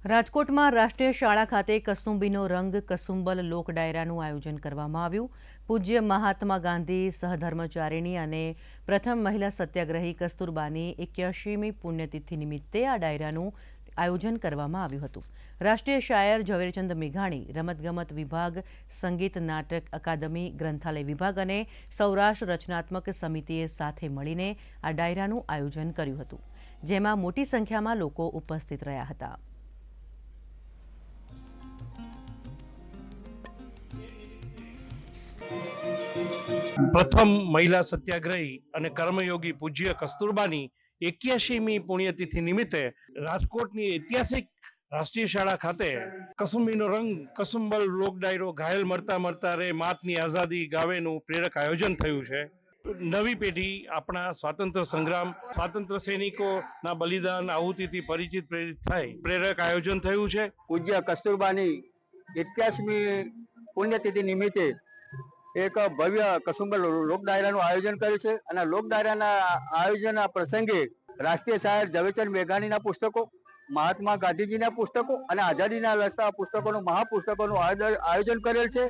રાજકોટમાં રાષ્ટ્રીય શાળા ખાતે કસુંબીનો રંગ કસુંબલ લોક ડાયરાનું આયોજન કરવામાં આવ્યું। પૂજ્ય મહાત્મા ગાંધી સહધર્મચારિણી અને પ્રથમ મહિલા સત્યાગ્રહી કસ્તુરબાની 81મી પુણ્યતિથિ નિમિત્તે આ ડાયરાનું આયોજન કરવામાં આવ્યું હતું। રાષ્ટ્રીય શાયર ઝવેરચંદ મેઘાણી, રમતગમત વિભાગ, સંગીત નાટક અકાદમી, ગ્રંથાલય વિભાગ અને સૌરાષ્ટ્ર રચનાત્મક સમિતિએ સાથે મળીને આ ડાયરાનું આયોજન કર્યું હતું, જેમાં મોટી સંખ્યામાં લોકો ઉપસ્થિત રહ્યા હતા। પ્રથમ મહિલા સત્યાગ્રહી અને કર્મયોગી પૂજ્ય કસ્તુરબાની 81મી પુણ્યતિથિ નિમિત્તે રાજકોટની ઐતિહાસિક રાષ્ટ્રીય શાળા ખાતે કસુંબીનો રંગ કસુંબલ લોક ડાયરો ઘાયલ મરતા મરતા રે માતની આઝાદી ગાવેનું પ્રેરક આયોજન થયું છે। નવી પેઢી આપણા સ્વાતંત્ર્ય સંગ્રામ, સ્વાતંત્ર્ય સૈનિકોના બલિદાન આહુતિથી પરિચિત પ્રેરિત થાય પ્રેરક આયોજન થયું છે। પૂજ્ય કસ્તુરબાની 81મી પુણ્યતિથિ નિમિત્તે એક ભવ્ય કસુંબલ લોક ડાયરાનું આયોજન કર્યું છે અને લોક ડાયરાના આયોજનના પ્રસંગે રાષ્ટ્રીય શાયર ઝવેરચંદ મેઘાણીના પુસ્તકો, મહાત્મા ગાંધીજીના પુસ્તકો અને આઝાદીના લડતા પુસ્તકોનું મહાપુસ્તકોનું આયોજન કરેલ છે।